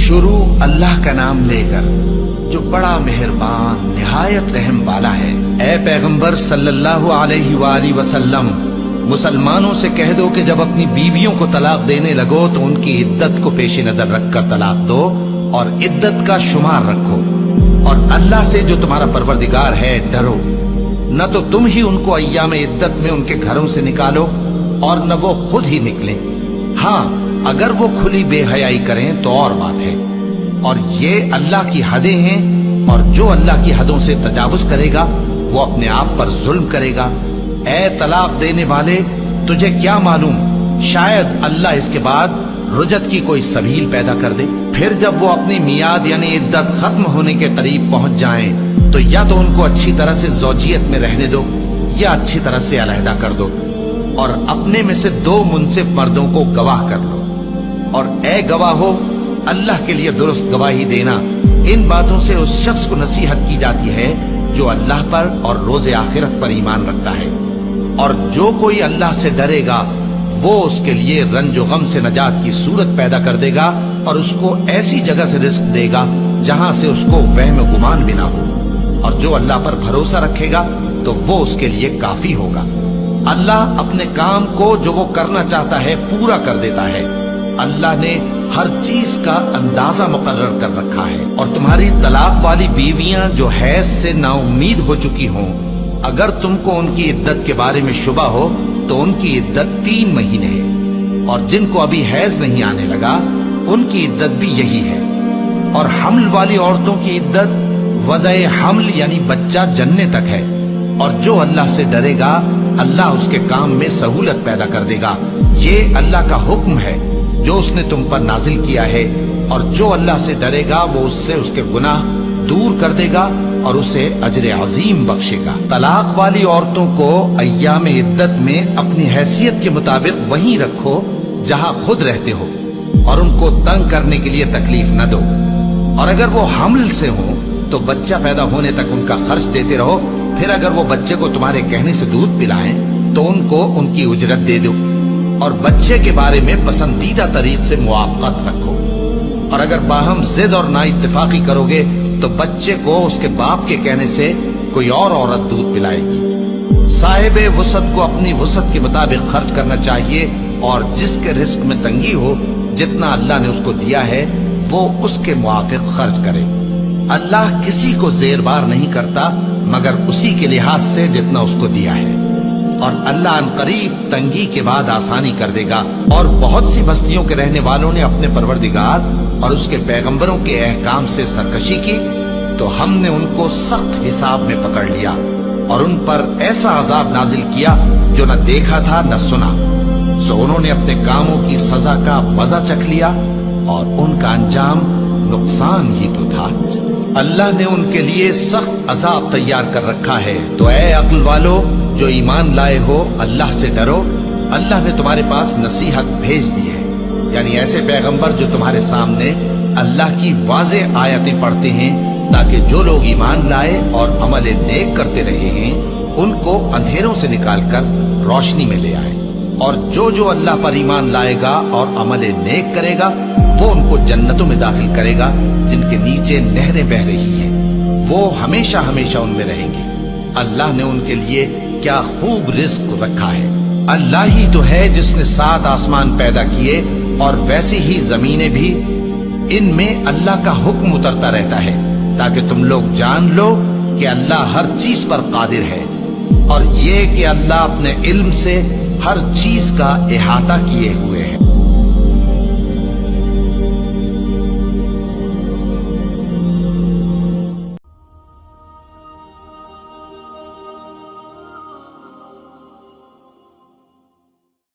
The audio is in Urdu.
شروع اللہ کا نام لے کر جو بڑا مہربان نہایت رحم والا ہے۔ اے پیغمبر صلی اللہ علیہ وآلہ وسلم، مسلمانوں سے کہہ دو کہ جب اپنی بیویوں کو طلاق دینے لگو تو ان کی عدت کو پیش نظر رکھ کر طلاق دو اور عدت کا شمار رکھو، اور اللہ سے جو تمہارا پروردگار ہے ڈرو۔ نہ تو تم ہی ان کو ایام عدت میں ان کے گھروں سے نکالو اور نہ وہ خود ہی نکلیں، ہاں اگر وہ کھلی بے حیائی کریں تو اور بات ہے، اور یہ اللہ کی حدیں ہیں، اور جو اللہ کی حدوں سے تجاوز کرے گا وہ اپنے آپ پر ظلم کرے گا۔ اے طلاق دینے والے، تجھے کیا معلوم شاید اللہ اس کے بعد رجعت کی کوئی سبیل پیدا کر دے۔ پھر جب وہ اپنی میعاد یعنی عدت ختم ہونے کے قریب پہنچ جائیں تو یا تو ان کو اچھی طرح سے زوجیت میں رہنے دو یا اچھی طرح سے علیحدہ کر دو، اور اپنے میں سے 2 منصف مردوں کو گواہ کر لو، اور اے گواہو، اللہ کے لیے درست گواہی دینا۔ ان باتوں سے اس شخص کو نصیحت کی جاتی ہے جو اللہ پر اور روز آخرت پر ایمان رکھتا ہے، اور جو کوئی اللہ سے ڈرے گا وہ اس کے لیے رنج و غم سے نجات کی صورت پیدا کر دے گا، اور اس کو ایسی جگہ سے رزق دے گا جہاں سے اس کو وہم و گمان بھی نہ ہو، اور جو اللہ پر بھروسہ رکھے گا تو وہ اس کے لیے کافی ہوگا۔ اللہ اپنے کام کو جو وہ کرنا چاہتا ہے پورا کر دیتا ہے۔ اللہ نے ہر چیز کا اندازہ مقرر کر رکھا ہے۔ اور تمہاری طلاق والی بیویاں جو حیض سے نا امید ہو چکی ہوں، اگر تم کو ان کی عدت کے بارے میں شبہ ہو تو ان کی عدت 3 مہینے ہے، اور جن کو ابھی حیض نہیں آنے لگا ان کی عدت بھی یہی ہے۔ اور حمل والی عورتوں کی عدت وضع حمل یعنی بچہ جننے تک ہے، اور جو اللہ سے ڈرے گا اللہ اس کے کام میں سہولت پیدا کر دے گا۔ یہ اللہ کا حکم ہے جو اس نے تم پر نازل کیا ہے، اور جو اللہ سے ڈرے گا وہ اس سے اس کے گناہ دور کر دے گا اور اسے اجر عظیم بخشے گا۔ طلاق والی عورتوں کو ایام عدت میں اپنی حیثیت کے مطابق وہیں رکھو جہاں خود رہتے ہو، اور ان کو تنگ کرنے کے لیے تکلیف نہ دو، اور اگر وہ حمل سے ہوں تو بچہ پیدا ہونے تک ان کا خرچ دیتے رہو، پھر اگر وہ بچے کو تمہارے کہنے سے دودھ پلائیں تو ان کو ان کی اجرت دے دو، اور بچے کے بارے میں پسندیدہ طریق سے موافقت رکھو، اور اگر باہم ضد اور نا اتفاقی کرو گے تو بچے کو اس کے باپ کے کہنے سے کوئی اور عورت دودھ پلائے گی۔ صاحب وسعت کو اپنی وسعت کے مطابق خرچ کرنا چاہیے، اور جس کے رزق میں تنگی ہو جتنا اللہ نے اس کو دیا ہے وہ اس کے موافق خرچ کرے۔ اللہ کسی کو زیر بار نہیں کرتا مگر اسی کے لحاظ سے جتنا اس کو دیا ہے، اور اللہ ان قریب تنگی کے بعد آسانی کر دے گا۔ اور بہت سی بستیوں کے رہنے والوں نے اپنے پروردگار اور اس کے پیغمبروں کے احکام سے سرکشی کی تو ہم نے ان کو سخت حساب میں پکڑ لیا، اور ان پر ایسا عذاب نازل کیا جو نہ دیکھا تھا نہ سنا، سو انہوں نے اپنے کاموں کی سزا کا مزہ چکھ لیا، اور ان کا انجام نقصان ہی تو تھا۔ اللہ نے ان کے لیے سخت عذاب تیار کر رکھا ہے۔ تو اے عقل والو جو ایمان لائے ہو، اللہ سے ڈرو۔ اللہ نے تمہارے پاس نصیحت بھیج دی ہے، یعنی ایسے پیغمبر جو تمہارے سامنے اللہ کی واضح آیتیں پڑھتے ہیں تاکہ جو لوگ ایمان لائے اور عمل نیک کرتے رہے ہیں ان کو اندھیروں سے نکال کر روشنی میں لے آئے، اور جو اللہ پر ایمان لائے گا اور عمل نیک کرے گا وہ ان کو جنتوں میں داخل کرے گا جن کے نیچے نہریں بہ رہی ہیں، وہ ہمیشہ ہمیشہ ان میں رہیں گے۔ اللہ نے ان کے لیے کیا خوب رزق رکھا ہے۔ اللہ ہی تو ہے جس نے 7 آسمان پیدا کیے اور ویسی ہی زمینیں بھی، ان میں اللہ کا حکم اترتا رہتا ہے تاکہ تم لوگ جان لو کہ اللہ ہر چیز پر قادر ہے، اور یہ کہ اللہ اپنے علم سے ہر چیز کا احاطہ کیے ہوئے